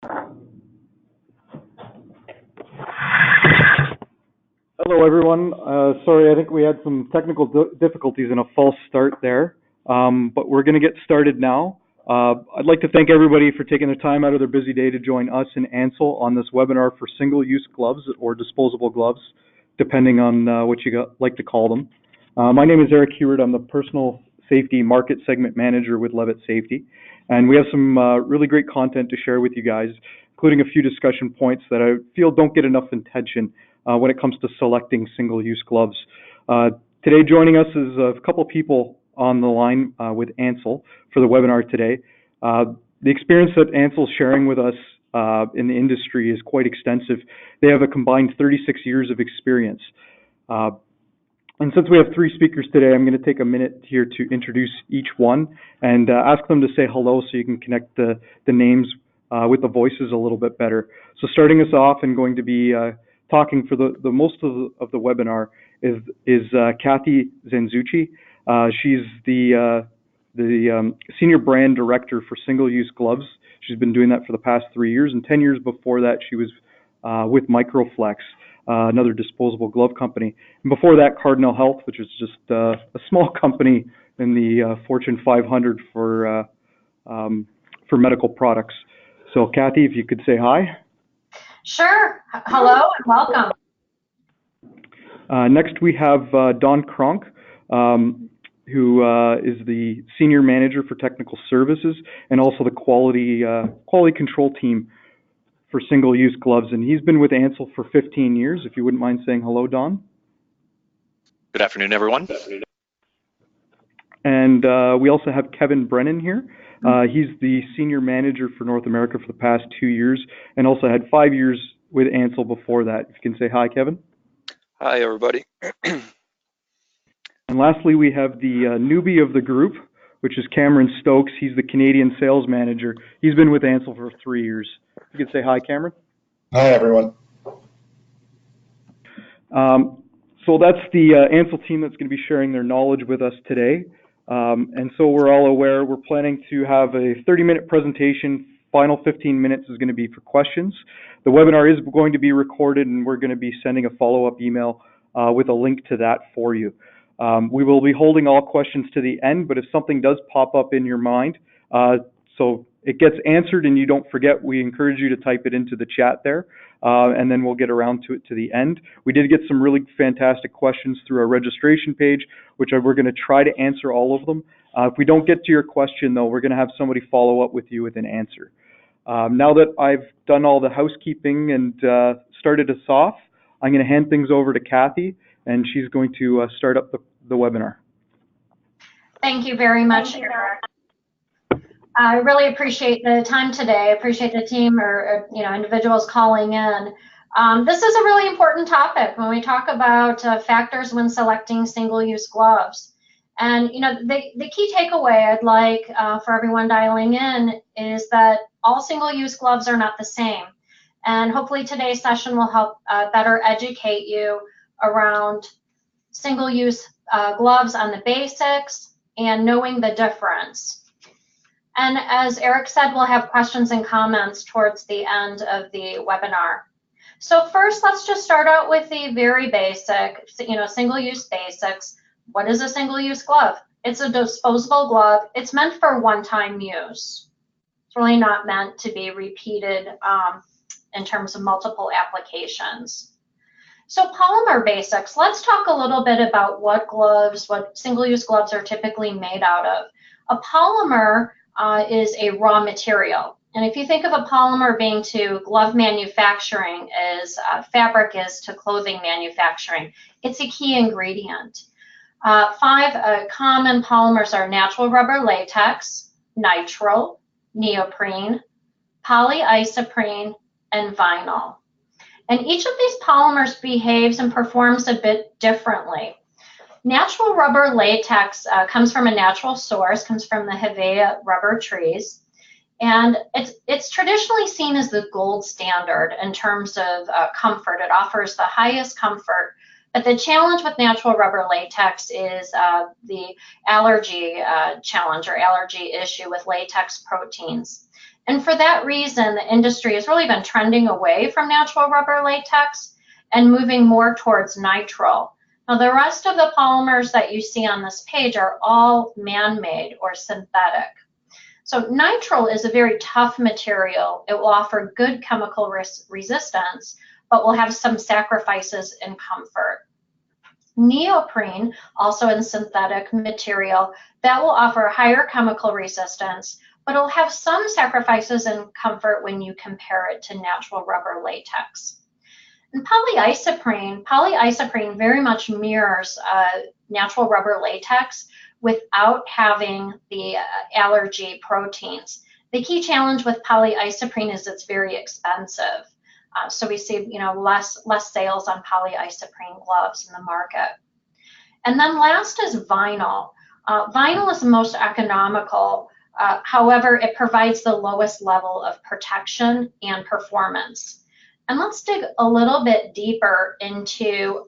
Hello, everyone. Sorry, I think we had some technical difficulties and a false start there, but we're going to get started now. I'd like to thank everybody for taking the time out of their busy day to join us and Ansel on this webinar for single-use gloves or disposable gloves, depending on what you like to call them. My name is Eric Heward. I'm the Personal Safety Market Segment Manager with Levitt-Safety, and we have some really great content to share with you guys, including a few discussion points that I feel don't get enough attention when it comes to selecting single-use gloves. Today joining us is a couple people on the line with Ansel for the webinar today. The experience that Ansel's sharing with us in the industry is quite extensive. They have a combined 36 years of experience. And since we have three speakers today, I'm going to take a minute here to introduce each one and ask them to say hello so you can connect the names with the voices a little bit better. So starting us off and going to be talking for the most of the webinar is Kathy Zanzucci. She's the Senior Brand Director for Single-Use Gloves. She's been doing that for the past 3 years, and 10 years before that she was with Microflex, another disposable glove company. And before that, Cardinal Health, which is just a small company in the Fortune 500 for medical products. So Kathy, if you could say hi. Sure. Hello and welcome. Next, we have Don Kronk, who is the Senior Manager for Technical Services and also the Quality Control Team for Single-Use Gloves. And he's been with Ansel for 15 years. If you wouldn't mind saying hello, Don. Good afternoon, everyone. And we also have Kevin Brennan here. He's the Senior Manager for North America for the past 2 years and also had 5 years with Ansel before that. If you can say hi, Kevin. Hi, everybody. And lastly, we have the newbie of the group, which is Cameron Stokes. He's the Canadian Sales Manager. He's been with Ansel for 3 years. You can say hi, Cameron. Hi, everyone. So that's the Ansel team that's going to be sharing their knowledge with us today. And so we're all aware, we're planning to have a 30-minute presentation. Final 15 minutes is going to be for questions. The webinar is going to be recorded, and we're going to be sending a follow-up email with a link to that for you. We will be holding all questions to the end, but if something does pop up in your mind, so it gets answered and you don't forget, we encourage you to type it into the chat there, and then we'll get around to it to the end. We did get some really fantastic questions through our registration page, which we're going to try to answer all of them. If we don't get to your question, though, we're going to have somebody follow up with you with an answer. Now that I've done all the housekeeping and started us off, I'm going to hand things over to Kathy, and she's going to start up the webinar. Thank you very much, Eric. I really appreciate the time today. I appreciate the team or individuals calling in. This is a really important topic when we talk about factors when selecting single-use gloves. And the key takeaway I'd like for everyone dialing in is that all single-use gloves are not the same. And hopefully today's session will help better educate you around single-use gloves on the basics and knowing the difference. And as Eric said, we'll have questions and comments towards the end of the webinar. So first, let's just start out with the very basic, single-use basics. What is a single-use glove? It's a disposable glove. It's meant for one-time use. It's really not meant to be repeated in terms of multiple applications. So Polymer Basics, let's talk a little bit about what single-use gloves are typically made out of. A polymer is a raw material. And if you think of a polymer being to glove manufacturing as fabric is to clothing manufacturing, it's a key ingredient. 5 common polymers are natural rubber latex, nitrile, neoprene, polyisoprene, and vinyl. And each of these polymers behaves and performs a bit differently. Natural rubber latex comes from a natural source, comes from the Hevea rubber trees, and it's traditionally seen as the gold standard in terms of comfort. It offers the highest comfort But the challenge with natural rubber latex is the allergy challenge or allergy issue with latex proteins. And for that reason, the industry has really been trending away from natural rubber latex and moving more towards nitrile. Now, the rest of the polymers that you see on this page are all man-made or synthetic. So nitrile is a very tough material. It will offer good chemical resistance, but will have some sacrifices in comfort. Neoprene, also in synthetic material, that will offer higher chemical resistance, but it'll have some sacrifices in comfort when you compare it to natural rubber latex. And polyisoprene very much mirrors natural rubber latex without having the allergy proteins. The key challenge with polyisoprene is it's very expensive. So we see, less sales on polyisoprene gloves in the market. And then last is vinyl. Vinyl is the most economical. However, it provides the lowest level of protection and performance. And let's dig a little bit deeper into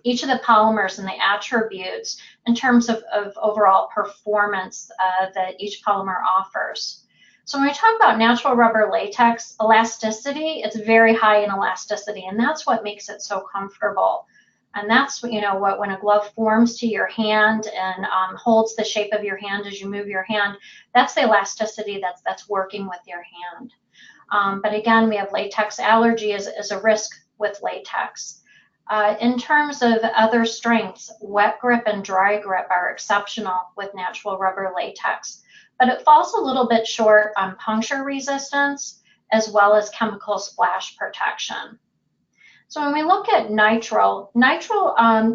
each of the polymers and the attributes in terms of overall performance that each polymer offers. So when we talk about natural rubber latex, elasticity, it's very high in elasticity, and that's what makes it so comfortable. And that's, when a glove forms to your hand and holds the shape of your hand as you move your hand, that's the elasticity that's working with your hand. But again, we have latex allergy as a risk with latex. In terms of other strengths, wet grip and dry grip are exceptional with natural rubber latex, but it falls a little bit short on puncture resistance as well as chemical splash protection. So when we look at nitrile,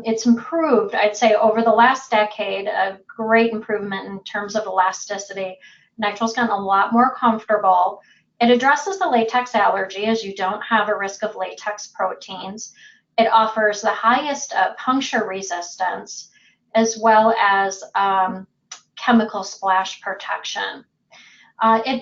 it's improved, I'd say, over the last decade, a great improvement in terms of elasticity. Nitrile's gotten a lot more comfortable. It addresses the latex allergy, as you don't have a risk of latex proteins. It offers the highest puncture resistance, as well as chemical splash protection.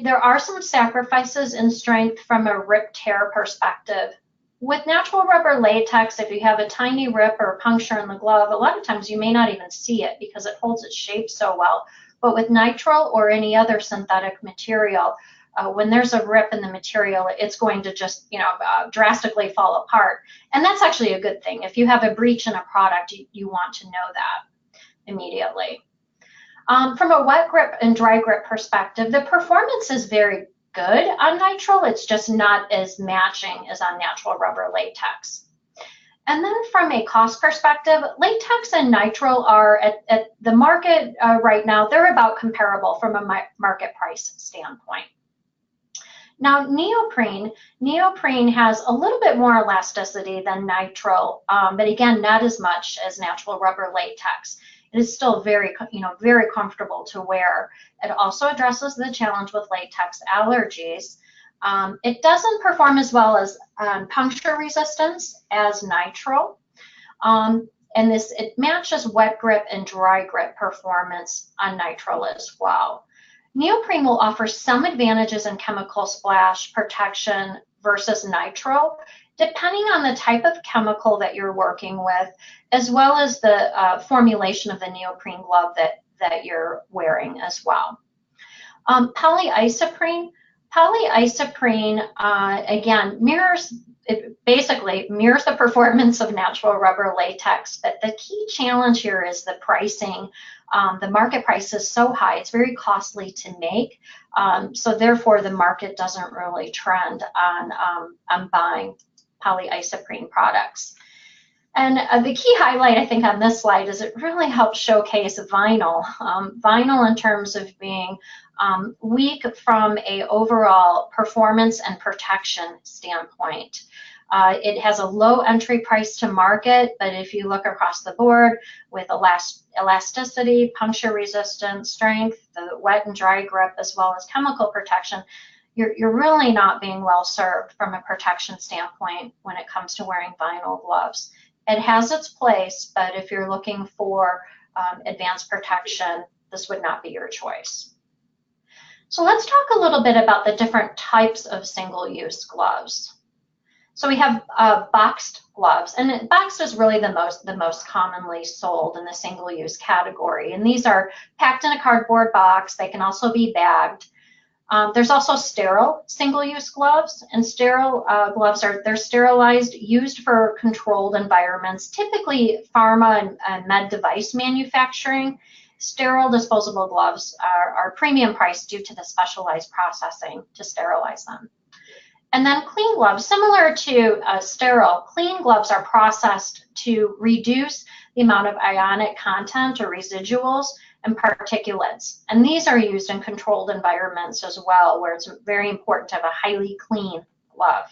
There are some sacrifices in strength from a rip-tear perspective. With natural rubber latex, if you have a tiny rip or puncture in the glove, a lot of times you may not even see it because it holds its shape so well. But with nitrile or any other synthetic material, when there's a rip in the material, it's going to just, drastically fall apart. And that's actually a good thing. If you have a breach in a product, you want to know that immediately. From a wet grip and dry grip perspective, the performance is very good on nitrile. It's just not as matching as on natural rubber latex. And then from a cost perspective, latex and nitrile are at the market right now, they're about comparable from a market price standpoint. Now, neoprene has a little bit more elasticity than nitrile, but again, not as much as natural rubber latex. It is still very comfortable to wear. It also addresses the challenge with latex allergies. It doesn't perform as well as puncture resistance as nitrile, and it matches wet grip and dry grip performance on nitrile as well. Neoprene will offer some advantages in chemical splash protection versus nitrile, depending on the type of chemical that you're working with, as well as the formulation of the neoprene glove that you're wearing as well. Polyisoprene, again, basically mirrors the performance of natural rubber latex, but the key challenge here is the pricing. The market price is so high, it's very costly to make, so therefore the market doesn't really trend on buying polyisoprene products. And the key highlight, I think, on this slide is it really helps showcase vinyl. Vinyl in terms of being weak from an overall performance and protection standpoint. It has a low entry price to market, but if you look across the board with elasticity, puncture resistance, strength, the wet and dry grip, as well as chemical protection, you're really not being well served from a protection standpoint when it comes to wearing vinyl gloves. It has its place, but if you're looking for advanced protection, this would not be your choice. So let's talk a little bit about the different types of single-use gloves. So we have boxed gloves, and boxed is really the most commonly sold in the single-use category. And these are packed in a cardboard box. They can also be bagged. There's also sterile single-use gloves, and sterile gloves they're sterilized, used for controlled environments, typically pharma and med device manufacturing. Sterile disposable gloves are premium priced due to the specialized processing to sterilize them. And then clean gloves, similar to sterile, clean gloves are processed to reduce the amount of ionic content or residuals and particulates. And these are used in controlled environments as well, where it's very important to have a highly clean glove.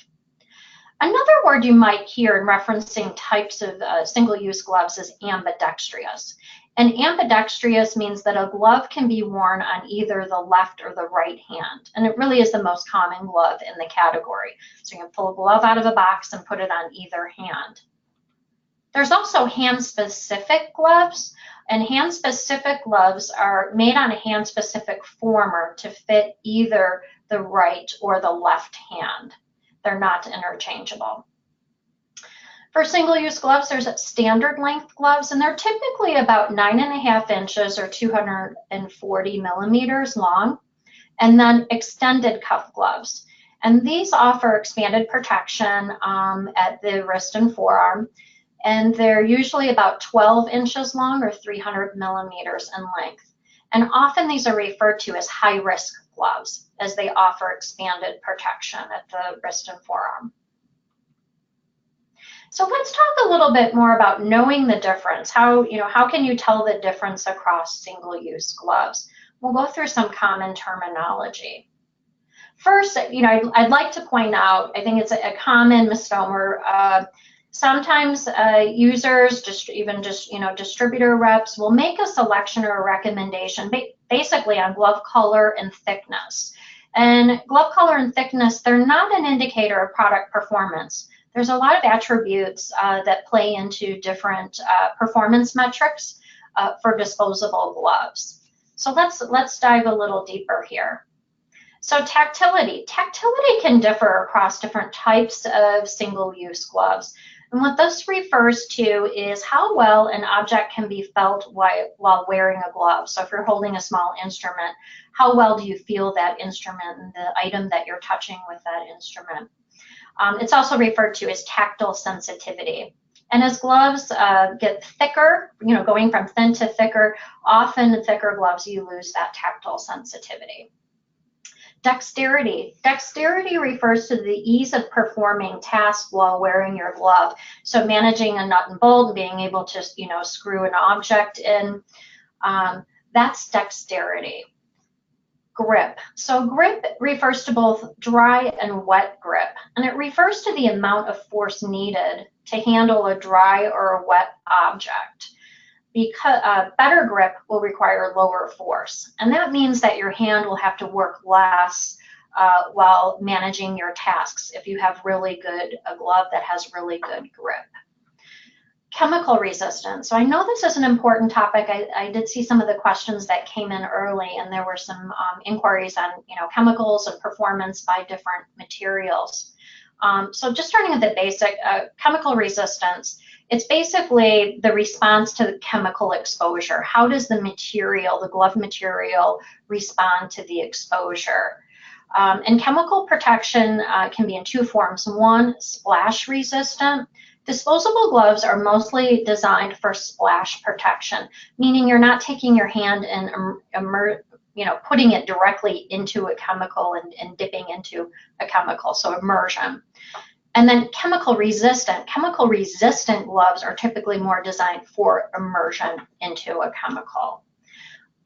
Another word you might hear in referencing types of single-use gloves is ambidextrous. And ambidextrous means that a glove can be worn on either the left or the right hand. And it really is the most common glove in the category. So you can pull a glove out of a box and put it on either hand. There's also hand-specific gloves. And hand-specific gloves are made on a hand-specific former to fit either the right or the left hand. They're not interchangeable. For single-use gloves, there's standard length gloves, and they're typically about 9.5 inches or 240 millimeters long, and then extended cuff gloves. And these offer expanded protection at the wrist and forearm, and they're usually about 12 inches long or 300 millimeters in length. And often these are referred to as high-risk gloves, as they offer expanded protection at the wrist and forearm. So let's talk a little bit more about knowing the difference. How can you tell the difference across single-use gloves? We'll go through some common terminology. First, I'd like to point out, I think it's a common misnomer. Sometimes users, distributor reps will make a selection or a recommendation basically on glove color and thickness. And glove color and thickness, they're not an indicator of product performance. There's a lot of attributes that play into different performance metrics for disposable gloves. So let's dive a little deeper here. So tactility. Tactility can differ across different types of single-use gloves. And what this refers to is how well an object can be felt while wearing a glove. So if you're holding a small instrument, how well do you feel that instrument and the item that you're touching with that instrument? It's also referred to as tactile sensitivity. And as gloves get thicker, going from thin to thicker, often in thicker gloves you lose that tactile sensitivity. Dexterity. Dexterity refers to the ease of performing tasks while wearing your glove. So managing a nut and bolt, being able to, screw an object in, that's dexterity. Grip. So grip refers to both dry and wet grip, and it refers to the amount of force needed to handle a dry or a wet object. Because better grip will require lower force, and that means that your hand will have to work less while managing your tasks if you have a glove that has really good grip. Chemical resistance. So I know this is an important topic. I did see some of the questions that came in early, and there were some inquiries on chemicals and performance by different materials. So just starting with the basic, chemical resistance. It's basically the response to the chemical exposure. How does the glove material, respond to the exposure? And chemical protection can be in two forms. One, splash resistant. Disposable gloves are mostly designed for splash protection, meaning you're not taking your hand and putting it directly into a chemical and dipping into a chemical, so immersion. And then chemical resistant gloves are typically more designed for immersion into a chemical.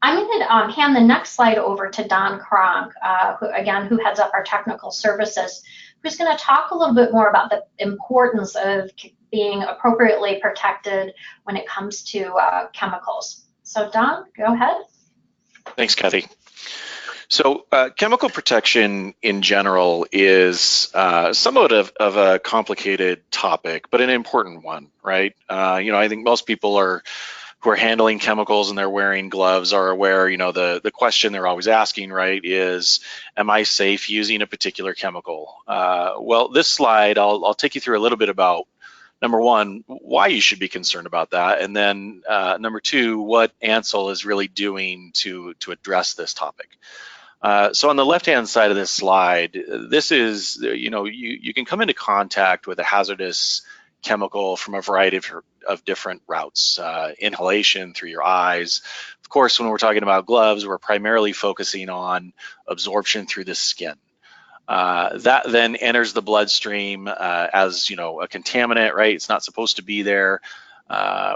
I'm going to hand the next slide over to Don Kronk, who heads up our technical services, who's going to talk a little bit more about the importance of being appropriately protected when it comes to chemicals. So Don, go ahead. Thanks, Kathy. So chemical protection in general is somewhat of a complicated topic, but an important one, right? I think most people who are handling chemicals and they're wearing gloves are aware, the question they're always asking, right, is, am I safe using a particular chemical? Well, this slide, I'll take you through a little bit about, number one, why you should be concerned about that, and then number two, what Ansel is really doing to address this topic. So on the left-hand side of this slide, this is, you can come into contact with a hazardous chemical from a variety of different routes. Inhalation through your eyes. Of course, when we're talking about gloves, we're primarily focusing on absorption through the skin. That then enters the bloodstream as, a contaminant, right? It's not supposed to be there,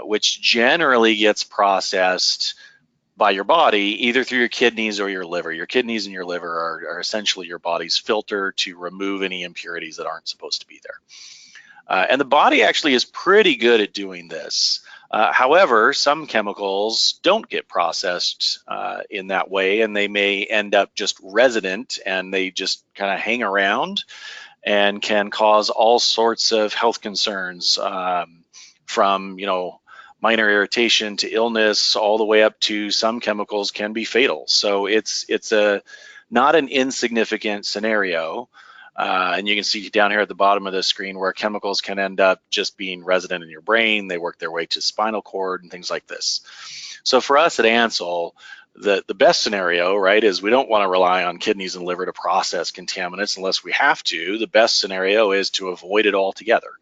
which generally gets processed by your body, either through your kidneys or your liver. Your kidneys and your liver are essentially your body's filter to remove any impurities that aren't supposed to be there. And the body actually is pretty good at doing this. However, some chemicals don't get processed in that way, and they may end up just resident, and they just kind of hang around and can cause all sorts of health concerns, from, minor irritation to illness, all the way up to some chemicals can be fatal. So it's not an insignificant scenario. And you can see down here at the bottom of the screen where chemicals can end up just being resident in your brain. They work their way to spinal cord and things like this. So for us at Ansel, the best scenario, right, is we don't want to rely on kidneys and liver to process contaminants unless we have to. The best scenario is to avoid it altogether.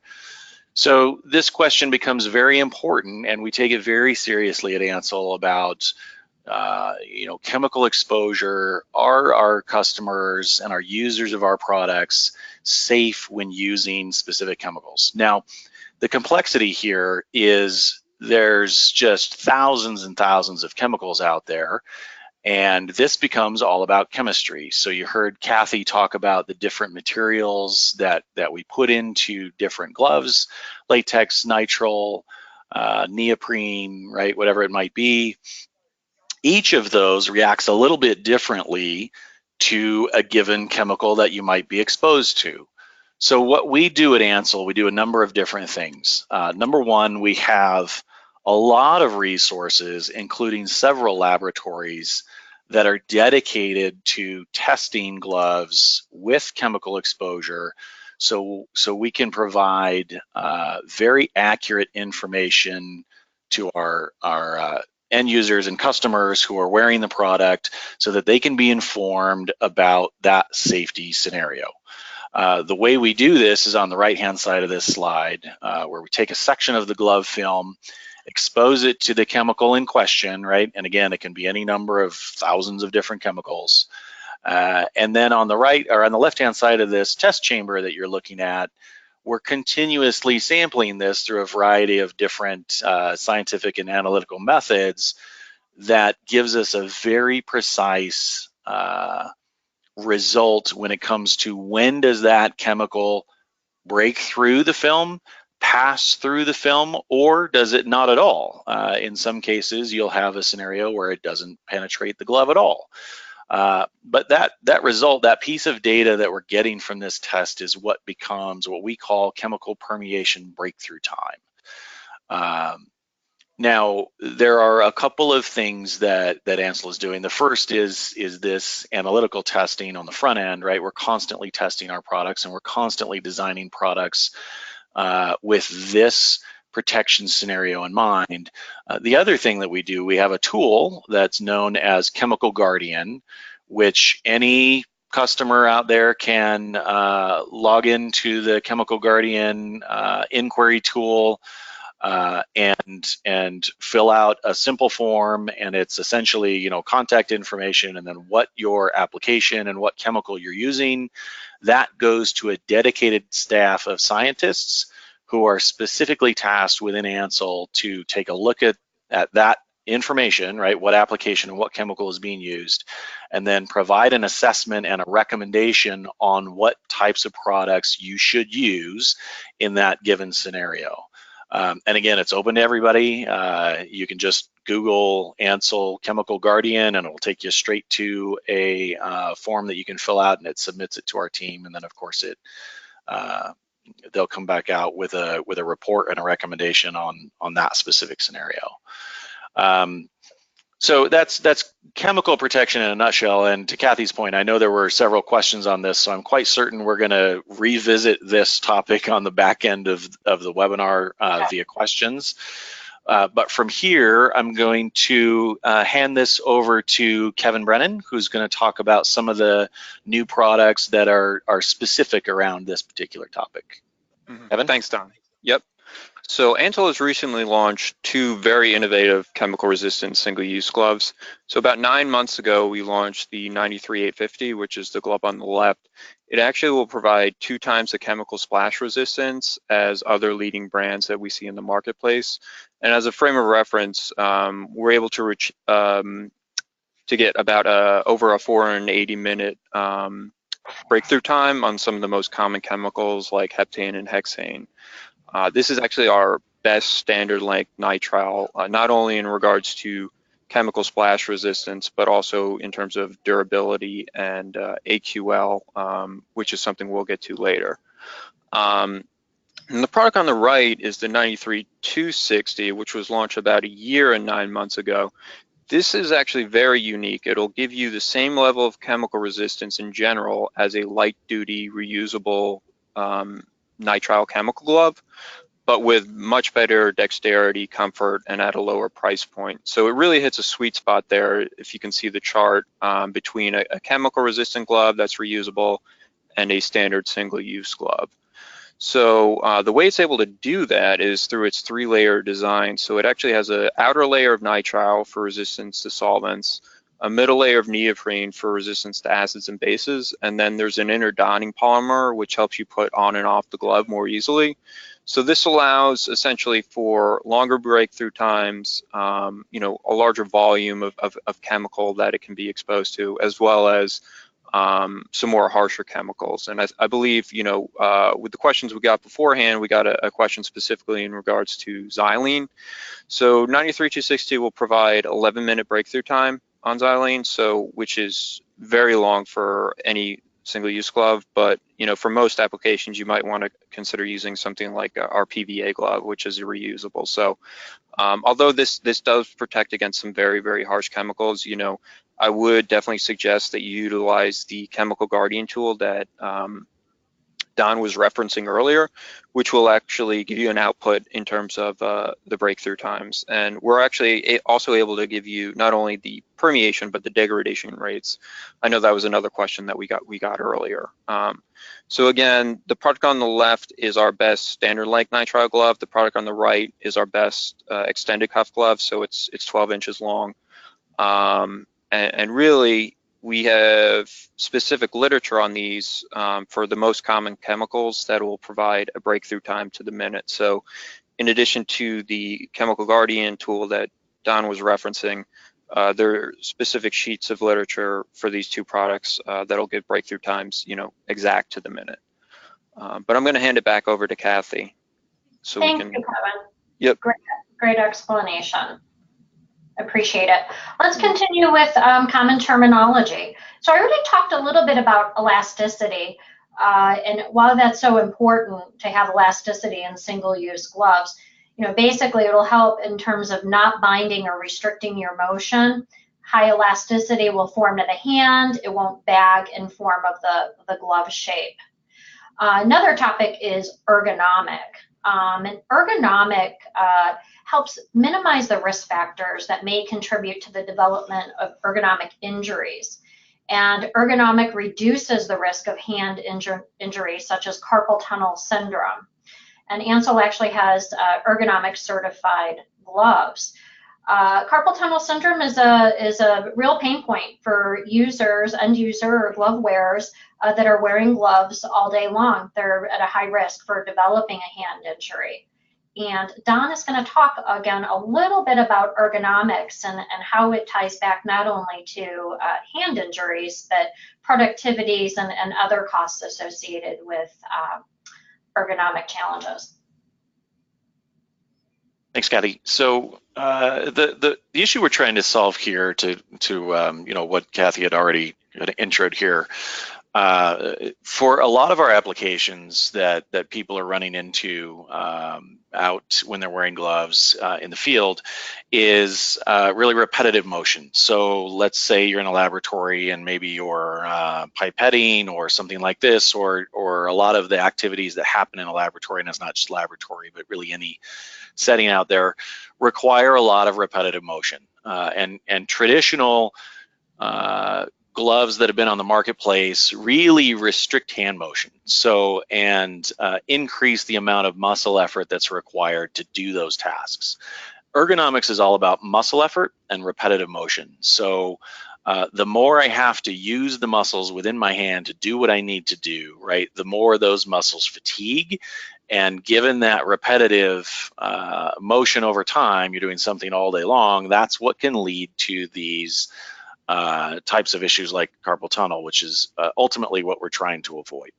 So this question becomes very important, and we take it very seriously at Ansel about chemical exposure. Are our customers and our users of our products safe when using specific chemicals? Now, the complexity here is there's just thousands and thousands of chemicals out there, and this becomes all about chemistry. So you heard Kathy talk about the different materials that we put into different gloves: latex, nitrile, neoprene, right, whatever it might be. Each of those reacts a little bit differently to a given chemical that you might be exposed to. So what we do at Ansel, we do a number of different things. Number one, we have a lot of resources, including several laboratories that are dedicated to testing gloves with chemical exposure, so we can provide very accurate information to our end users and customers who are wearing the product, so that they can be informed about that safety scenario. The way we do this is on the right-hand side of this slide, where we take a section of the glove film, expose it to the chemical in question, right? And again, it can be any number of thousands of different chemicals. And then on the right, or on the left-hand side of this test chamber that you're looking at, we're continuously sampling this through a variety of different scientific and analytical methods that gives us a very precise result when it comes to when does that chemical break through the film, pass through the film, or does it not at all? In some cases, you'll have a scenario where it doesn't penetrate the glove at all. But that result, that piece of data that we're getting from this test, is what becomes what we call chemical permeation breakthrough time. Now, there are a couple of things that Ansel is doing. The first is this analytical testing on the front end, right? We're constantly testing our products, and we're constantly designing products with this protection scenario in mind. The other thing that we do, we have a tool that's known as Chemical Guardian, which any customer out there can log into the Chemical Guardian inquiry tool and fill out a simple form, and it's essentially, contact information and then what your application and what chemical you're using. That goes to a dedicated staff of scientists who are specifically tasked within Ansel to take a look at that information, right? What application and what chemical is being used, and then provide an assessment and a recommendation on what types of products you should use in that given scenario. And again, it's open to everybody. You can just Google Ansel Chemical Guardian, and it will take you straight to a form that you can fill out, and it submits it to our team. And then, of course, they'll come back out with a report and a recommendation on that specific scenario. So that's chemical protection in a nutshell. And to Kathy's point, I know there were several questions on this, so I'm quite certain we're going to revisit this topic on the back end of the webinar via questions. But from here, I'm going to hand this over to Kevin Brennan, who's going to talk about some of the new products that are specific around this particular topic. Kevin? Thanks, Don. Yep. So Antil has recently launched 2 very innovative chemical-resistant single-use gloves. So about 9 months ago, we launched the 93850, which is the glove on the left. It actually will provide 2 times the chemical splash resistance as other leading brands that we see in the marketplace. And as a frame of reference, we're able to get about over a 480-minute breakthrough time on some of the most common chemicals like heptane and hexane. This is actually our best standard length nitrile, not only in regards to chemical splash resistance, but also in terms of durability and AQL, which is something we'll get to later. And the product on the right is the 93260, which was launched about 1 year and 9 months ago. This is actually very unique. It'll give you the same level of chemical resistance in general as a light duty reusable nitrile chemical glove, but with much better dexterity, comfort, and at a lower price point. So it really hits a sweet spot there, if you can see the chart, between a chemical resistant glove that's reusable and a standard single-use glove. So the way it's able to do that is through its 3-layer design. So it actually has an outer layer of nitrile for resistance to solvents, a middle layer of neoprene for resistance to acids and bases, and then there's an inner donning polymer which helps you put on and off the glove more easily. So this allows essentially for longer breakthrough times, a larger volume of chemical that it can be exposed to, as well as some more harsher chemicals. And I believe, with the questions we got beforehand, we got a question specifically in regards to xylene. So 93260 will provide 11-minute breakthrough time on xylene, which is very long for any single-use glove, but for most applications you might want to consider using something like our PVA glove, which is reusable. So although this does protect against some very, very harsh chemicals, I would definitely suggest that you utilize the chemical guardian tool that Don was referencing earlier, which will actually give you an output in terms of the breakthrough times. And we're actually also able to give you not only the permeation, but the degradation rates. I know that was another question that we got earlier. So again, the product on the left is our best standard length nitrile glove. The product on the right is our best extended cuff glove. So it's 12 inches long. And really, we have specific literature on these for the most common chemicals that will provide a breakthrough time to the minute. So in addition to the chemical guardian tool that Don was referencing, there are specific sheets of literature for these 2 products that'll give breakthrough times, exact to the minute. But I'm going to hand it back over to Kathy. So Thank you, Kevin. Yep. Great explanation. Appreciate it. Let's continue with common terminology. So I already talked a little bit about elasticity, and while that's so important to have elasticity in single-use gloves, basically it'll help in terms of not binding or restricting your motion. High elasticity will form to the hand. It won't bag in form of the glove shape. Another topic is ergonomic. And ergonomic helps minimize the risk factors that may contribute to the development of ergonomic injuries. And ergonomic reduces the risk of hand injuries such as carpal tunnel syndrome. And Ansel actually has ergonomic certified gloves. Carpal tunnel syndrome is a real pain point for end user or glove wearers that are wearing gloves all day long. They're at a high risk for developing a hand injury. And Don is going to talk again a little bit about ergonomics and how it ties back not only to hand injuries, but productivities and other costs associated with ergonomic challenges. Thanks, Kathy. So the issue we're trying to solve here to what Kathy had already introed here, for a lot of our applications that people are running into, out when they're wearing gloves in the field is really repetitive motion. So let's say you're in a laboratory and maybe you're pipetting or something like this, or a lot of the activities that happen in a laboratory, and it's not just laboratory, but really any setting out there, require a lot of repetitive motion. And traditional gloves that have been on the marketplace really restrict hand motion, so and increase the amount of muscle effort that's required to do those tasks. Ergonomics is all about muscle effort and repetitive motion. So the more I have to use the muscles within my hand to do what I need to do, right, the more those muscles fatigue. And given that repetitive motion over time, you're doing something all day long, that's what can lead to these types of issues like carpal tunnel, which is ultimately what we're trying to avoid.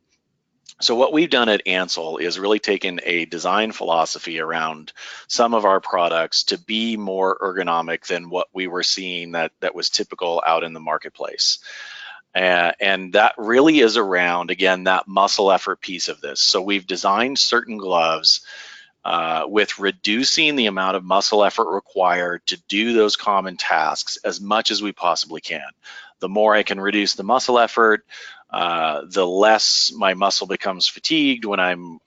So what we've done at Ansel is really taken a design philosophy around some of our products to be more ergonomic than what we were seeing that was typical out in the marketplace. And that really is around, again, that muscle effort piece of this. So we've designed certain gloves with reducing the amount of muscle effort required to do those common tasks as much as we possibly can. The more I can reduce the muscle effort, the less my muscle becomes fatigued when I'm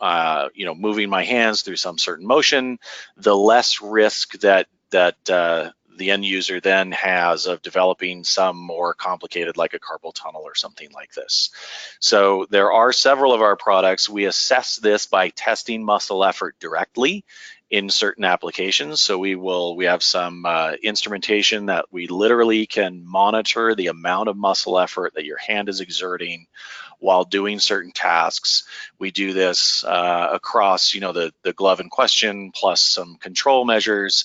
moving my hands through some certain motion, the less risk that the end user then has of developing some more complicated, like a carpal tunnel or something like this. So there are several of our products. We assess this by testing muscle effort directly in certain applications. So we have some instrumentation that we literally can monitor the amount of muscle effort that your hand is exerting while doing certain tasks. We do this across, the glove in question, plus some control measures.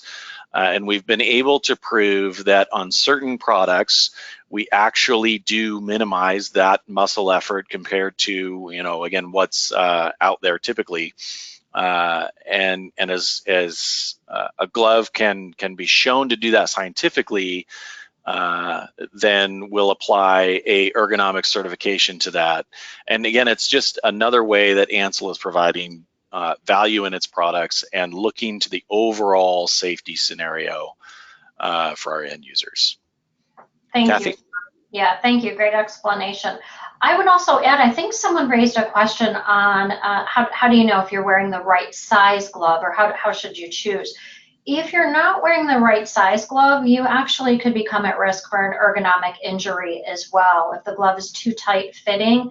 And we've been able to prove that on certain products, we actually do minimize that muscle effort compared to, again, what's out there typically. And as a glove can be shown to do that scientifically, then we'll apply a ergonomic certification to that. And again, it's just another way that Ansel is providing value in its products and looking to the overall safety scenario for our end users. Thank Kathy? you. Yeah, thank you. Great explanation. I would also add, I think someone raised a question on how do you know if you're wearing the right size glove, or how should you choose? If you're not wearing the right size glove, you actually could become at risk for an ergonomic injury as well. If the glove is too tight fitting,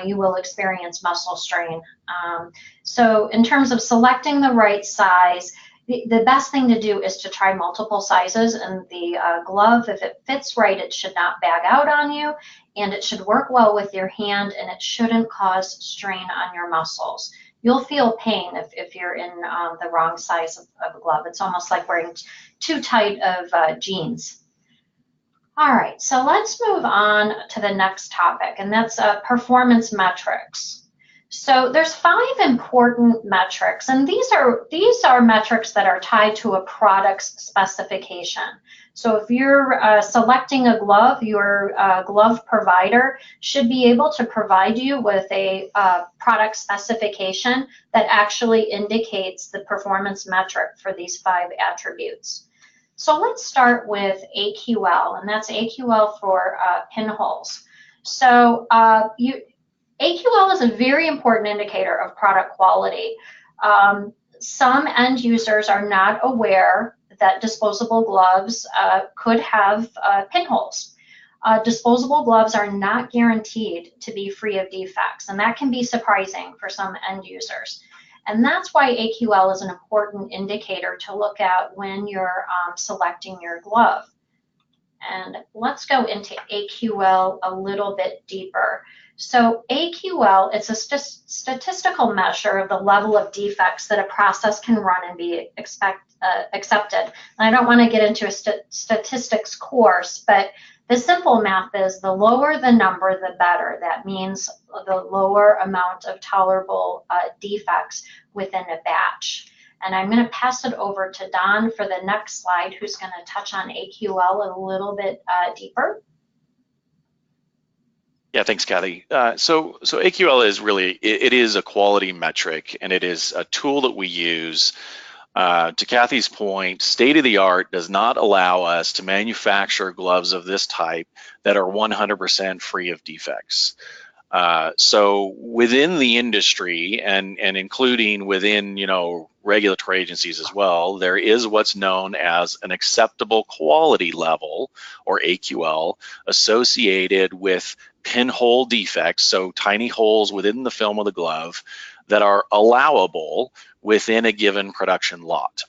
you will experience muscle strain. So in terms of selecting the right size, the best thing to do is to try multiple sizes, and the glove, if it fits right, it should not bag out on you, and it should work well with your hand, and it shouldn't cause strain on your muscles. You'll feel pain if you're in the wrong size of a glove. It's almost like wearing too tight of jeans. All right, so let's move on to the next topic, and that's performance metrics. So there's 5 important metrics, and these are metrics that are tied to a product's specification. So if you're selecting a glove, your glove provider should be able to provide you with a product specification that actually indicates the performance metric for these 5 attributes. So let's start with AQL, and that's AQL for pinholes. So AQL is a very important indicator of product quality. Some end users are not aware that disposable gloves could have pinholes. Disposable gloves are not guaranteed to be free of defects, and that can be surprising for some end users. And that's why AQL is an important indicator to look at when you're selecting your glove. And let's go into AQL a little bit deeper. So AQL, it's a statistical measure of the level of defects that a process can run and be accepted. And I don't want to get into a statistics course, but the simple math is the lower the number, the better. That means the lower amount of tolerable defects within a batch. And I'm going to pass it over to Don for the next slide, who's going to touch on AQL a little bit deeper. Yeah, thanks, Kathy. So AQL is really, it is a quality metric, and it is a tool that we use. To Kathy's point, state-of-the-art does not allow us to manufacture gloves of this type that are 100% free of defects. So within the industry, and including within, you know, regulatory agencies as well, there is what's known as an acceptable quality level, or AQL, associated with pinhole defects, so tiny holes within the film of the glove that are allowable within a given production lot.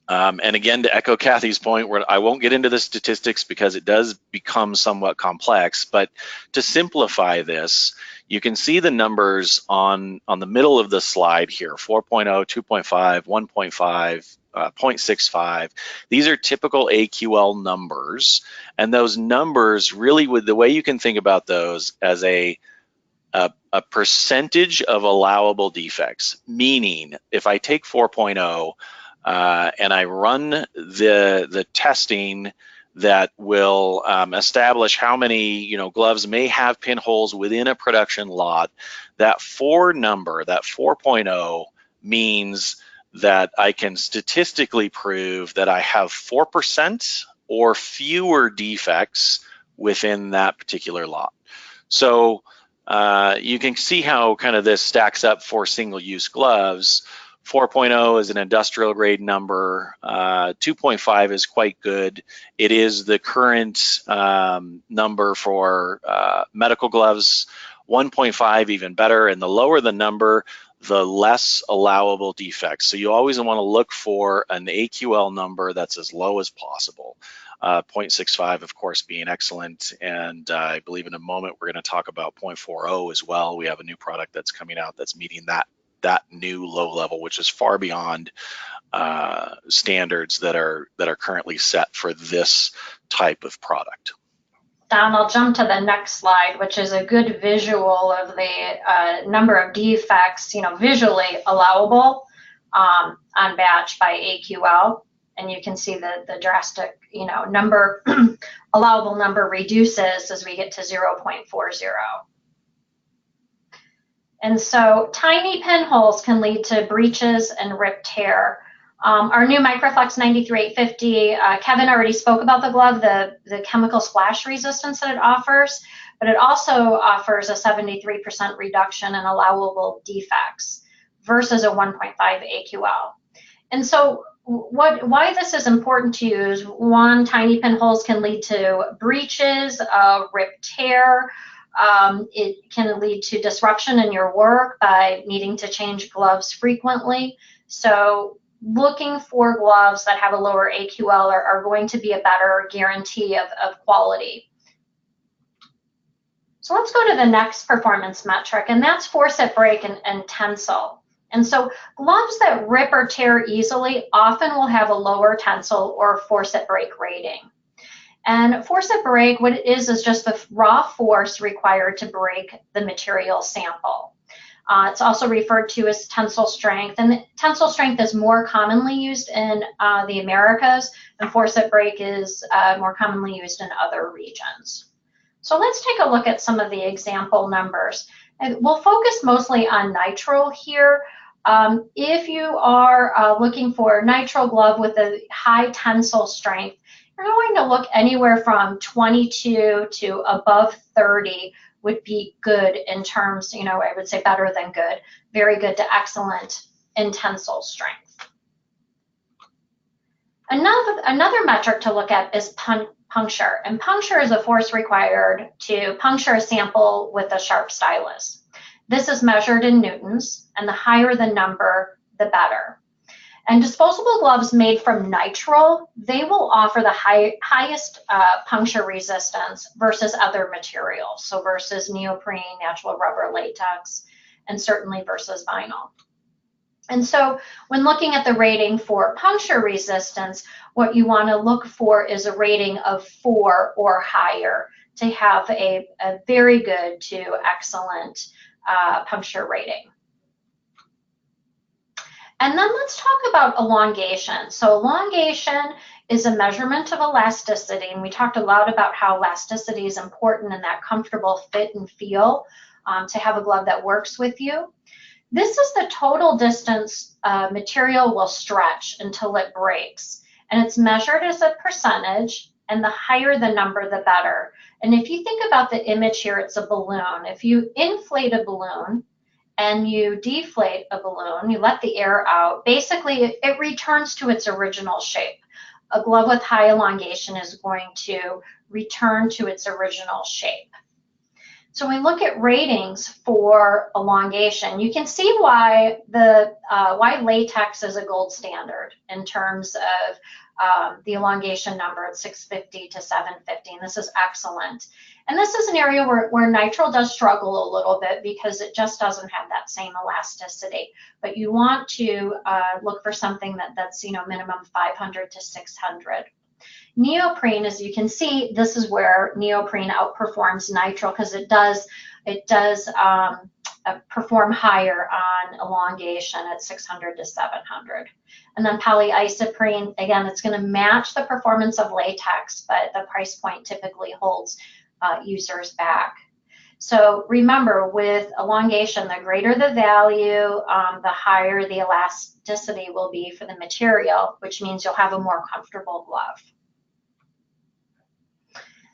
And again, to echo Kathy's point, where I won't get into the statistics because it does become somewhat complex, but to simplify this, you can see the numbers on the middle of the slide here: 4.0, 2.5, 1.5, 0.65. These are typical AQL numbers, and those numbers really, with the way you can think about those as a percentage of allowable defects, meaning if I take 4.0 and I run the testing that will establish how many, you know, gloves may have pinholes within a production lot, that 4 number, that 4.0, means that I can statistically prove that I have 4% or fewer defects within that particular lot. So you can see how kind of this stacks up for single-use gloves. 4.0 is an industrial grade number. 2.5 is quite good. It is the current number for medical gloves. 1.5 even better, and the lower the number, the less allowable defects. So you always want to look for an AQL number that's as low as possible. 0.65, of course, being excellent, and I believe in a moment we're going to talk about 0.40 as well. We have a new product that's coming out that's meeting that new low level, which is far beyond standards that are currently set for this type of product. Don, I'll jump to the next slide, which is a good visual of the number of defects, you know, visually allowable on batch by AQL. And you can see the drastic, you know, number, allowable number reduces as we get to 0.40. And so tiny pinholes can lead to breaches and rip tear. Our new Microflex 93850, Kevin already spoke about the glove, the chemical splash resistance that it offers, but it also offers a 73% reduction in allowable defects versus a 1.5 AQL. And so why this is important to you is, one, tiny pinholes can lead to breaches, rip tear. It can lead to disruption in your work by needing to change gloves frequently. So looking for gloves that have a lower AQL are going to be a better guarantee of quality. So let's go to the next performance metric, and that's force-it break and tensile. And so gloves that rip or tear easily often will have a lower tensile or force-it break rating. And force-it break, what it is just the raw force required to break the material sample. It's also referred to as tensile strength, and tensile strength is more commonly used in the Americas, and force-it break is more commonly used in other regions. So let's take a look at some of the example numbers. And we'll focus mostly on nitrile here. If you are looking for a nitrile glove with a high tensile strength, you're going to look anywhere from 22 to above 30 would be good in terms, you know, I would say better than good, very good to excellent in tensile strength. Another metric to look at is puncture, and puncture is a force required to puncture a sample with a sharp stylus. This is measured in newtons, and the higher the number, the better. And disposable gloves made from nitrile, they will offer the highest puncture resistance versus other materials, so versus neoprene, natural rubber, latex, and certainly versus vinyl. And so when looking at the rating for puncture resistance, what you want to look for is a rating of 4 or higher to have a very good to excellent puncture rating. And then let's talk about elongation. So elongation is a measurement of elasticity, and we talked a lot about how elasticity is important in that comfortable fit and feel to have a glove that works with you. This is the total distance material will stretch until it breaks, and it's measured as a percentage, and the higher the number, the better. And if you think about the image here, it's a balloon. If you inflate a balloon and you deflate a balloon, you let the air out, basically it returns to its original shape. A glove with high elongation is going to return to its original shape. So when we look at ratings for elongation, you can see why why latex is a gold standard in terms of the elongation number at 650 to 750, and this is excellent. And this is an area where nitrile does struggle a little bit because it just doesn't have that same elasticity. But you want to look for something that's minimum 500 to 600. Neoprene, as you can see, this is where neoprene outperforms nitrile because it does perform higher on elongation at 600 to 700. And then polyisoprene, again, it's going to match the performance of latex, but the price point typically holds users back. So remember, with elongation, the greater the value, the higher the elasticity will be for the material, which means you'll have a more comfortable glove.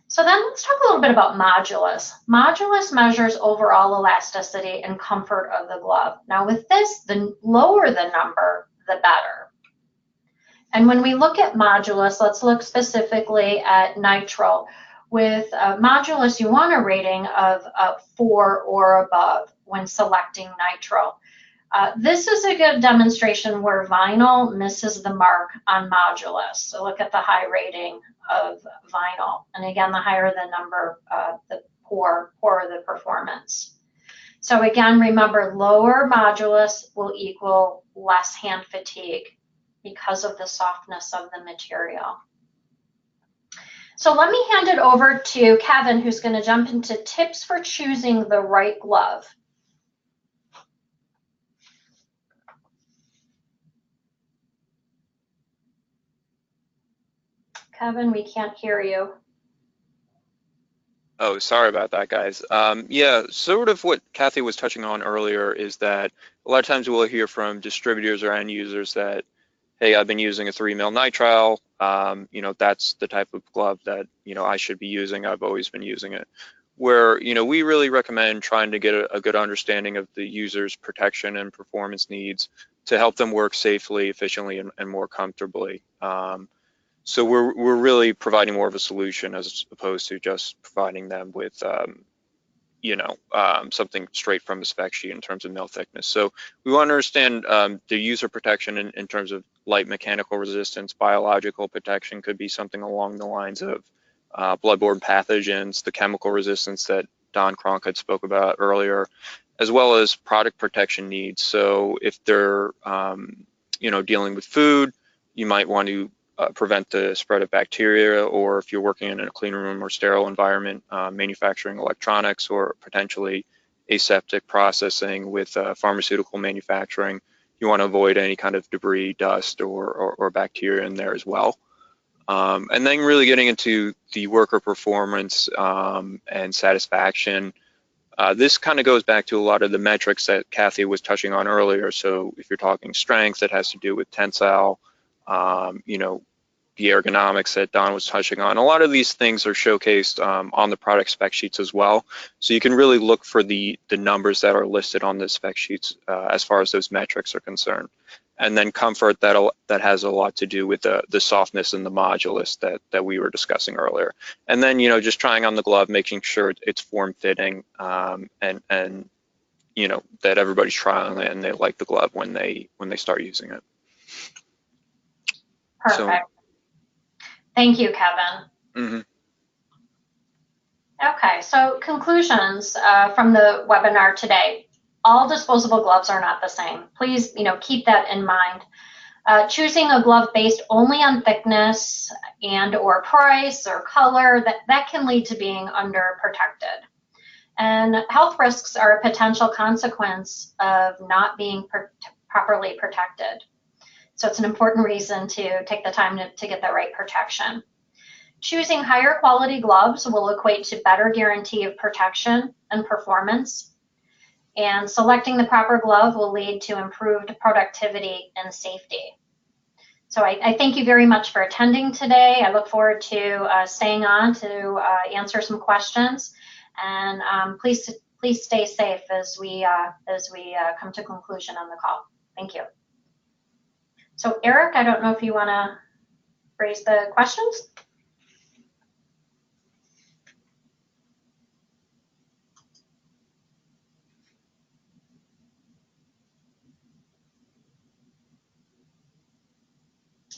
So then let's talk a little bit about Modulus. Modulus measures overall elasticity and comfort of the glove. Now with this, the lower the number, the better. And when we look at Modulus, let's look specifically at nitrile. With Modulus, you want a rating of 4 or above when selecting nitrile. This is a good demonstration where vinyl misses the mark on Modulus. So look at the high rating of vinyl. And again, the higher the number, the poorer the performance. So again, remember, lower Modulus will equal less hand fatigue because of the softness of the material. So let me hand it over to Kevin, who's going to jump into tips for choosing the right glove. Kevin, we can't hear you. Oh, sorry about that, guys. Yeah, sort of what Kathy was touching on earlier is that a lot of times we'll hear from distributors or end users that, hey, I've been using a 3mm nitrile. That's the type of glove that, I should be using. I've always been using it. Where, we really recommend trying to get a good understanding of the user's protection and performance needs to help them work safely, efficiently, and more comfortably. So we're really providing more of a solution as opposed to just providing them with, something straight from the spec sheet in terms of nail thickness. So we want to understand the user protection in terms of light mechanical resistance. Biological protection could be something along the lines of bloodborne pathogens, the chemical resistance that Don Cronk had spoke about earlier, as well as product protection needs. So if they're, dealing with food, you might want to prevent the spread of bacteria, or if you're working in a clean room or sterile environment, manufacturing electronics, or potentially aseptic processing with pharmaceutical manufacturing, you want to avoid any kind of debris, dust, or bacteria in there as well. And then really getting into the worker performance and satisfaction. This kind of goes back to a lot of the metrics that Kathy was touching on earlier. So if you're talking strength, it has to do with tensile, the ergonomics that Don was touching on. A lot of these things are showcased on the product spec sheets as well. So you can really look for the numbers that are listed on the spec sheets as far as those metrics are concerned. And then comfort, that has a lot to do with the softness and the modulus that we were discussing earlier. And then, just trying on the glove, making sure it's form-fitting and that everybody's trying it and they like the glove when they start using it. Perfect. Thank you, Kevin. Mm-hmm. Okay, so conclusions from the webinar today. All disposable gloves are not the same. Please, keep that in mind. Choosing a glove based only on thickness or price or color, that can lead to being underprotected. And health risks are a potential consequence of not being properly protected. So it's an important reason to take the time to get the right protection. Choosing higher quality gloves will equate to better guarantee of protection and performance. And selecting the proper glove will lead to improved productivity and safety. So I thank you very much for attending today. I look forward to staying on to answer some questions. And please stay safe as we come to conclusion on the call. Thank you. So Eric, I don't know if you want to raise the questions.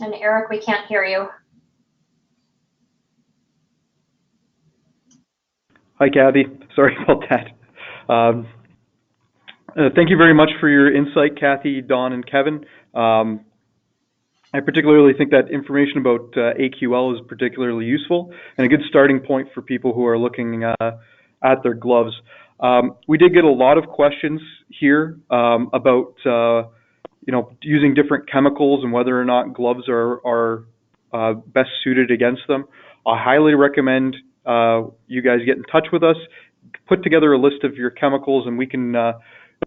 And Eric, we can't hear you. Hi, Kathy. Sorry about that. Thank you very much for your insight, Kathy, Dawn, and Kevin. I particularly think that information about AQL is particularly useful and a good starting point for people who are looking at their gloves. We did get a lot of questions here about using different chemicals and whether or not gloves are best suited against them. I highly recommend you guys get in touch with us, put together a list of your chemicals, and we can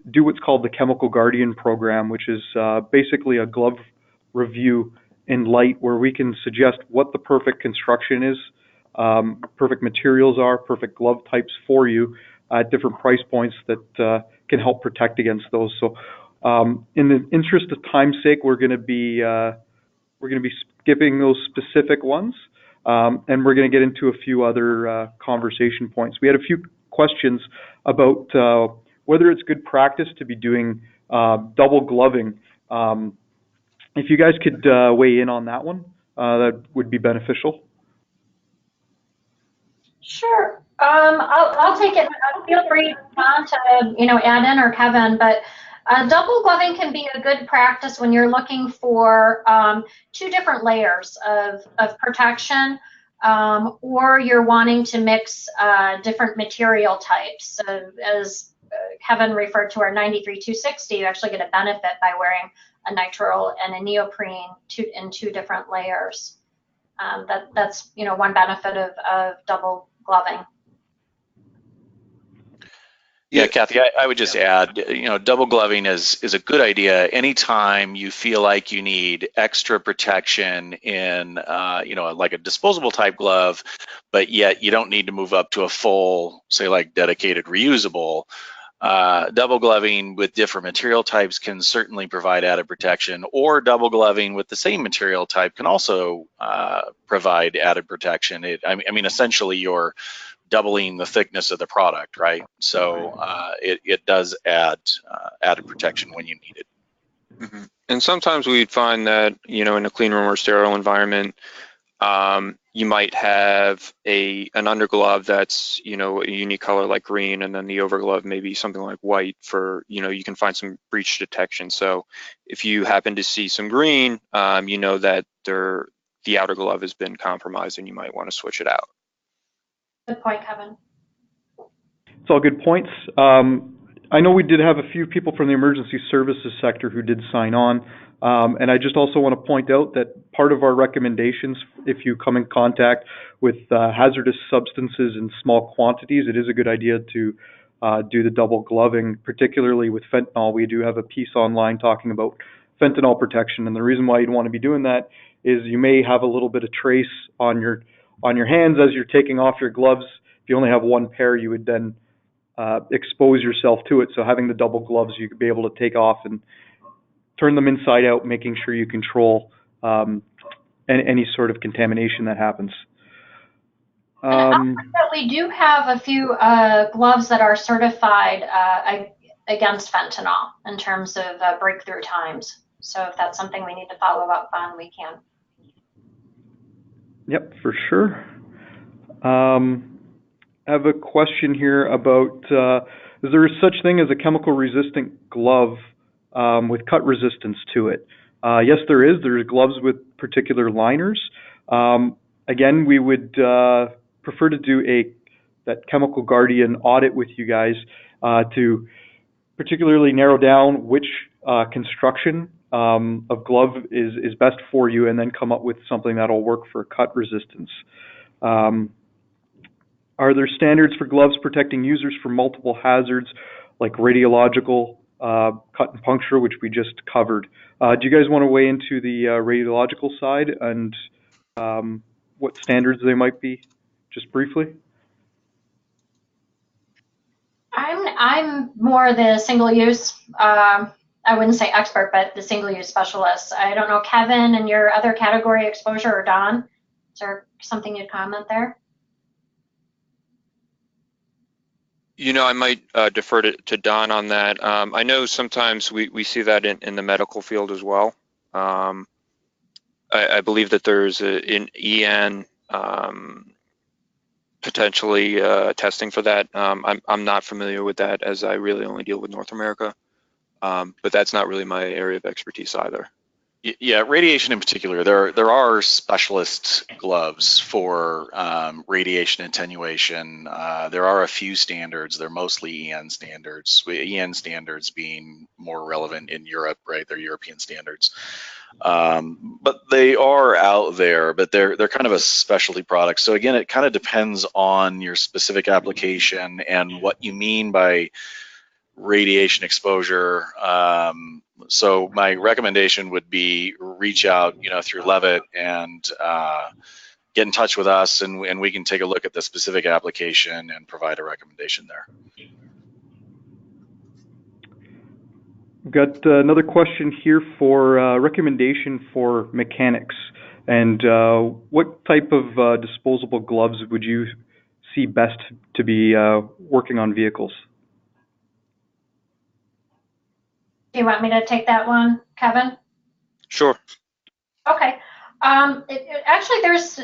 do what's called the Chemical Guardian program, which is basically a glove review in light where we can suggest what the perfect construction is, perfect materials are, perfect glove types for you at different price points that can help protect against those. So in the interest of time's sake, we're going to be skipping those specific ones, and we're going to get into a few other conversation points. We had a few questions about whether it's good practice to be doing double gloving. If you guys could weigh in on that one, that would be beneficial. Sure. I'll take it. Feel free Don, to add in, or Kevin, but double gloving can be a good practice when you're looking for two different layers of protection, or you're wanting to mix different material types. So as Kevin referred to our 93-260, you actually get a benefit by wearing a nitrile and a neoprene in two different layers. That's one benefit of double gloving. Yeah, Kathy, I would just add, double gloving is a good idea anytime you feel like you need extra protection in, like a disposable type glove, but yet you don't need to move up to a full, say, like dedicated reusable. Double gloving with different material types can certainly provide added protection, or double gloving with the same material type can also provide added protection. Essentially you're doubling the thickness of the product, right? So it does add added protection when you need it. Mm-hmm. And sometimes we'd find that, in a clean room or sterile environment, you might have an underglove that's, a unique color like green, and then the overglove maybe something like white for, you can find some breach detection. So if you happen to see some green, that the outer glove has been compromised and you might want to switch it out. Good point, Kevin. It's all good points. I know we did have a few people from the emergency services sector who did sign on. And I just also want to point out that part of our recommendations, if you come in contact with hazardous substances in small quantities, it is a good idea to do the double gloving, particularly with fentanyl. We do have a piece online talking about fentanyl protection, and the reason why you'd want to be doing that is you may have a little bit of trace on your hands as you're taking off your gloves. If you only have one pair, you would then expose yourself to it. So having the double gloves, you could be able to take off and turn them inside out, making sure you control any sort of contamination that happens. We do have a few gloves that are certified against fentanyl in terms of breakthrough times. So if that's something we need to follow up on, we can. Yep, for sure. I have a question here about, is there such thing as a chemical resistant glove with cut resistance to it? Yes, there is. There's gloves with particular liners. Again, we would prefer to do that Chemical Guardian audit with you guys to particularly narrow down which construction of glove is best for you, and then come up with something that'll work for cut resistance. Are there standards for gloves protecting users from multiple hazards like radiological, cut and puncture, which we just covered? Do you guys want to weigh into the radiological side and what standards they might be, just briefly? I'm more the single-use, I wouldn't say expert, but the single-use specialist. I don't know, Kevin, and your other category exposure, or Don, is there something you'd comment there? You know, I might defer to Don on that. I know sometimes we see that in the medical field as well. I believe that there's an EN potentially testing for that. I'm not familiar with that, as I really only deal with North America, but that's not really my area of expertise either. Yeah, radiation in particular, there are specialist gloves for radiation attenuation. There are a few standards. They're mostly EN standards, EN standards being more relevant in Europe, right? They're European standards. But they are out there, but they're kind of a specialty product. So again, it kind of depends on your specific application and what you mean by radiation exposure. So my recommendation would be reach out, through Levitt and get in touch with us, and we can take a look at the specific application and provide a recommendation there. We've got another question here for recommendation for mechanics, and what type of disposable gloves would you see best to be working on vehicles? Do you want me to take that one, Kevin? Sure. Okay. Actually, there's,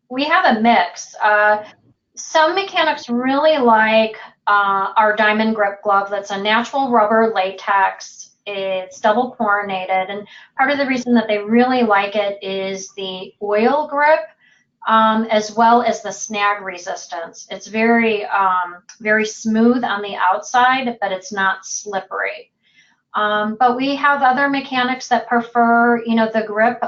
we have a mix. Some mechanics really like our diamond grip glove that's a natural rubber latex. It's double chlorinated, and part of the reason that they really like it is the oil grip, as well as the snag resistance. It's very, very smooth on the outside, but it's not slippery. But we have other mechanics that prefer, the grip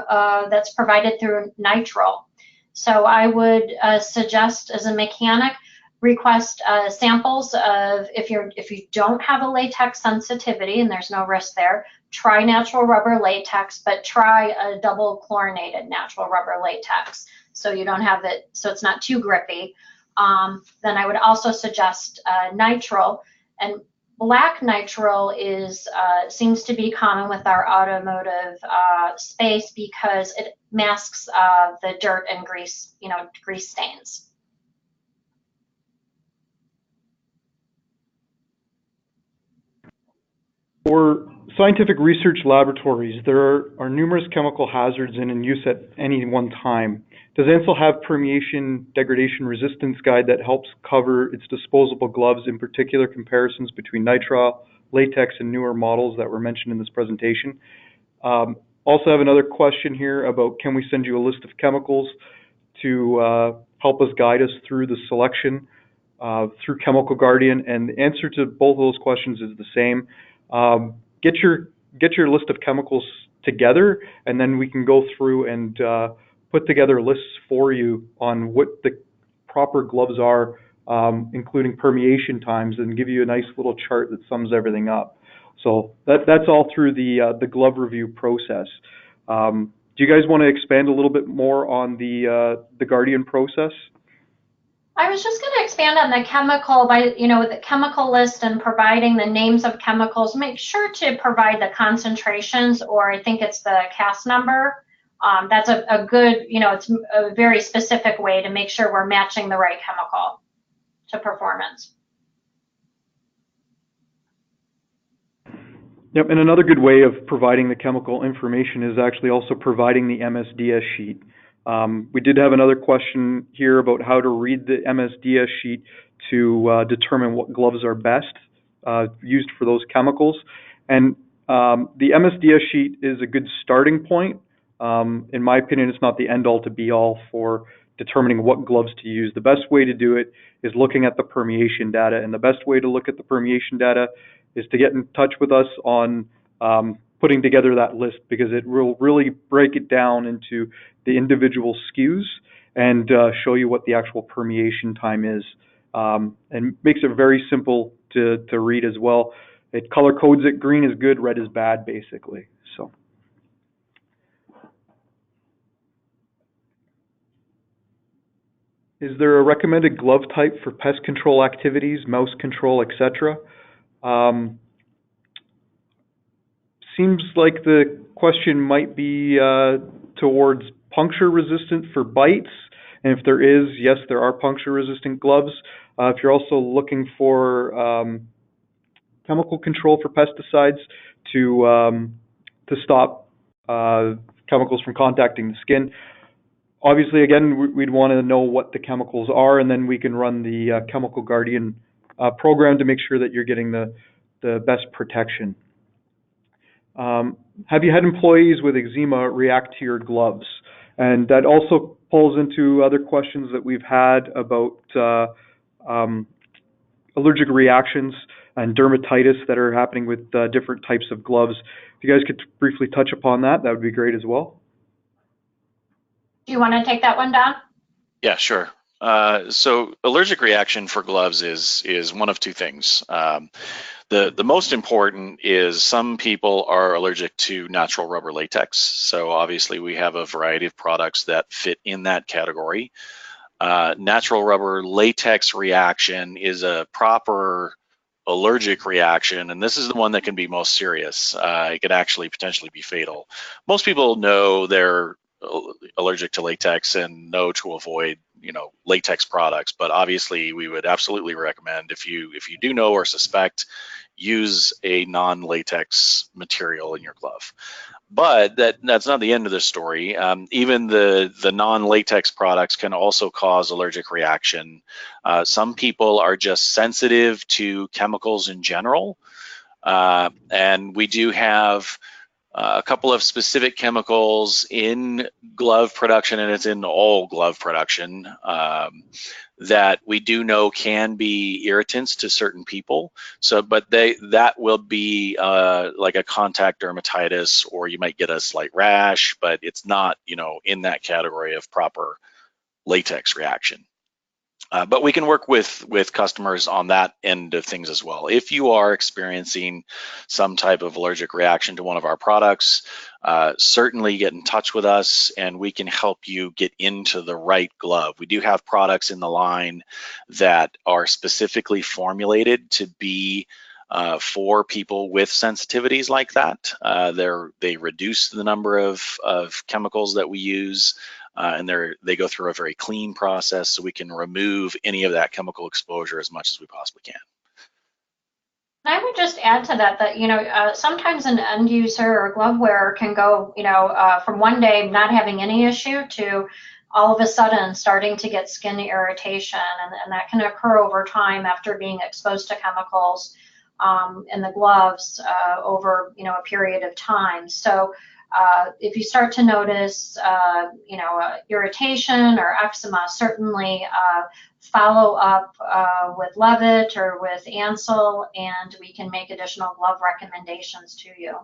that's provided through nitrile. So I would suggest, as a mechanic, request samples of, if you don't have a latex sensitivity, and there's no risk there, try natural rubber latex, but try a double chlorinated natural rubber latex, so you don't have it, so it's not too grippy. Then I would also suggest nitrile, and black nitrile is seems to be common with our automotive space because it masks the dirt and grease, grease stains. For scientific research laboratories, there are numerous chemical hazards in use at any one time. Does Ansell have permeation degradation resistance guide that helps cover its disposable gloves, in particular comparisons between nitrile, latex, and newer models that were mentioned in this presentation? Also have another question here about, can we send you a list of chemicals to help us guide us through the selection through Chemical Guardian? And the answer to both of those questions is the same. Get your list of chemicals together, and then we can go through and put together lists for you on what the proper gloves are, including permeation times, and give you a nice little chart that sums everything up. So that's all through the glove review process. Do you guys want to expand a little bit more on the Guardian process? I was just going to expand on the chemical by, the chemical list and providing the names of chemicals. Make sure to provide the concentrations, or I think it's the CAS number. That's a good, it's a very specific way to make sure we're matching the right chemical to performance. Yep, and another good way of providing the chemical information is actually also providing the MSDS sheet. We did have another question here about how to read the MSDS sheet to determine what gloves are best used for those chemicals. And the MSDS sheet is a good starting point. In my opinion, it's not the end-all to be-all for determining what gloves to use. The best way to do it is looking at the permeation data, and the best way to look at the permeation data is to get in touch with us on putting together that list, because it will really break it down into the individual SKUs and show you what the actual permeation time is, and makes it very simple to read as well. It color codes it. Green is good, red is bad, basically. So. Is there a recommended glove type for pest control activities, mouse control, etc.? Seems like the question might be towards puncture resistant for bites. And if there is, yes, there are puncture resistant gloves. If you're also looking for chemical control for pesticides to stop chemicals from contacting the skin, obviously, again, we'd want to know what the chemicals are, and then we can run the Chemical Guardian program to make sure that you're getting the best protection. Have you had employees with eczema react to your gloves? And that also pulls into other questions that we've had about allergic reactions and dermatitis that are happening with different types of gloves. If you guys could briefly touch upon that, that would be great as well. Do you want to take that one, Don? Yeah, sure. So allergic reaction for gloves is one of two things. The most important is some people are allergic to natural rubber latex. So obviously we have a variety of products that fit in that category. Natural rubber latex reaction is a proper allergic reaction, and this is the one that can be most serious. It could actually potentially be fatal. Most people know they're allergic to latex and know to avoid, latex products, but obviously we would absolutely recommend, if you do know or suspect, use a non-latex material in your glove. But that's not the end of the story. Even the non-latex products can also cause allergic reaction. Some people are just sensitive to chemicals in general, and we do have a couple of specific chemicals in glove production, and it's in all glove production, that we do know can be irritants to certain people. So, but that will be like a contact dermatitis, or you might get a slight rash, but it's not, in that category of proper latex reaction. But we can work with customers on that end of things as well. If you are experiencing some type of allergic reaction to one of our products, certainly get in touch with us and we can help you get into the right glove. We do have products in the line that are specifically formulated to be for people with sensitivities like that. They reduce the number of chemicals that we use, and they go through a very clean process, so we can remove any of that chemical exposure as much as we possibly can. I would just add to that, sometimes an end user or glove wearer can go, from one day not having any issue to all of a sudden starting to get skin irritation, and that can occur over time after being exposed to chemicals in the gloves over, a period of time. So if you start to notice, irritation or eczema, certainly follow up with Levitt or with Ansel, and we can make additional glove recommendations to you.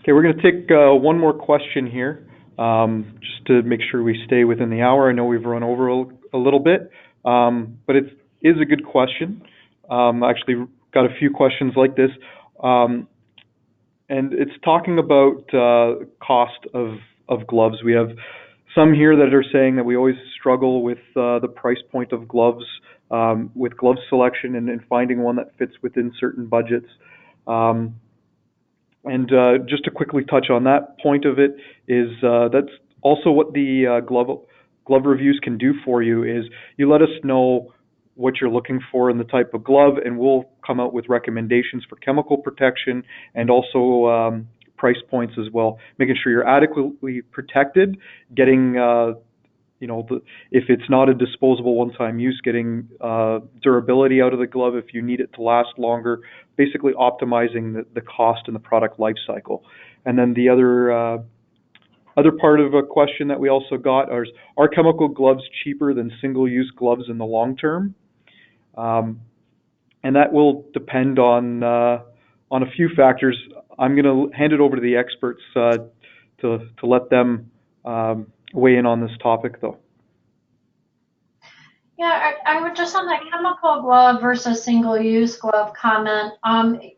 Okay, we're going to take one more question here, just to make sure we stay within the hour. I know we've run over a little bit, but it is a good question. Actually, got a few questions like this. And it's talking about cost of gloves. We have some here that are saying that we always struggle with the price point of gloves, with glove selection and finding one that fits within certain budgets. And just to quickly touch on that point of it is that's also what the glove reviews can do for you, is you let us know what you're looking for in the type of glove, and we'll come out with recommendations for chemical protection and also price points as well, making sure you're adequately protected, getting if it's not a disposable one-time use, getting durability out of the glove if you need it to last longer, basically optimizing the cost and the product life cycle. And then the other part of a question that we also got is, are chemical gloves cheaper than single-use gloves in the long term? and that will depend on a few factors. I'm going to hand it over to the experts to let them weigh in on this topic, though. Yeah, I would just on the chemical glove versus single-use glove comment,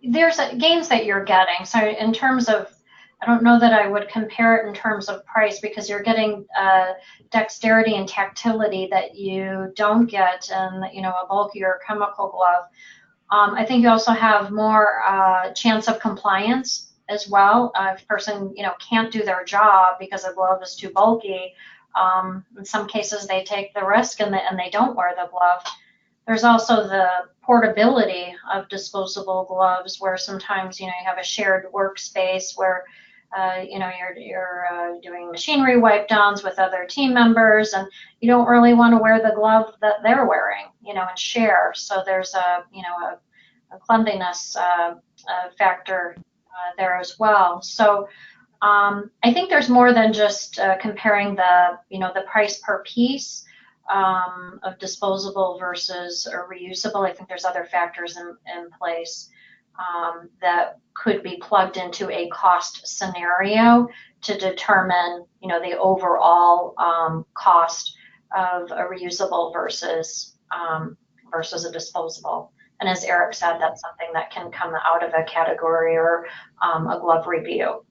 there's gains that you're getting. So in terms of, I don't know that I would compare it in terms of price because you're getting dexterity and tactility that you don't get in, you know, a bulkier chemical glove. I think you also have more chance of compliance as well. If a person, you know, can't do their job because a glove is too bulky, in some cases they take the risk and they don't wear the glove. There's also the portability of disposable gloves where sometimes, you know, you have a shared workspace where, you know, you're doing machinery wipe downs with other team members and you don't really want to wear the glove that they're wearing, you know, and share. So there's a, you know, a cleanliness factor there as well. So I think there's more than just comparing the, you know, the price per piece of disposable versus reusable. I think there's other factors in place that could be plugged into a cost scenario to determine, you know, the overall cost of a reusable versus a disposable. And as Eric said, that's something that can come out of a category or a glove review.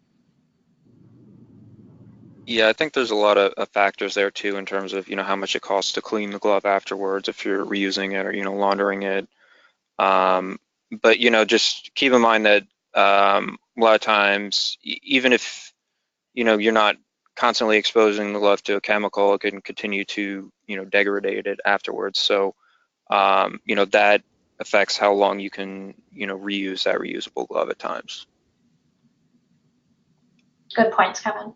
Yeah, I think there's a lot of factors there too in terms of, you know, how much it costs to clean the glove afterwards if you're reusing it or, you know, laundering it. But, you know, just keep in mind that a lot of times, even if, you know, you're not constantly exposing the glove to a chemical, it can continue to, you know, degrade it afterwards. So, you know, that affects how long you can, you know, reuse that reusable glove at times. Good points, Kevin.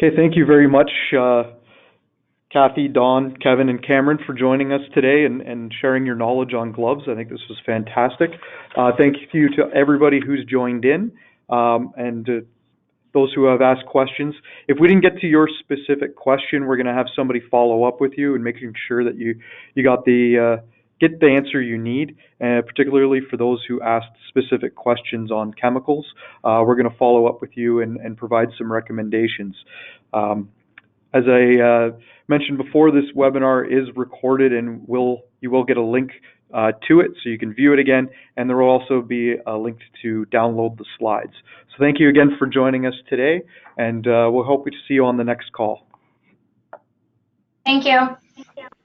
Okay, thank you very much, Kathy, Dawn, Kevin, and Cameron for joining us today and sharing your knowledge on gloves. I think this was fantastic. Thank you to everybody who's joined in and those who have asked questions. If we didn't get to your specific question, we're going to have somebody follow up with you and making sure that you got get the answer you need, particularly for those who asked specific questions on chemicals. We're going to follow up with you and provide some recommendations. As I mentioned before, this webinar is recorded and you will get a link to it so you can view it again, and there will also be a link to download the slides. So thank you again for joining us today, and we'll hope to see you on the next call. Thank you.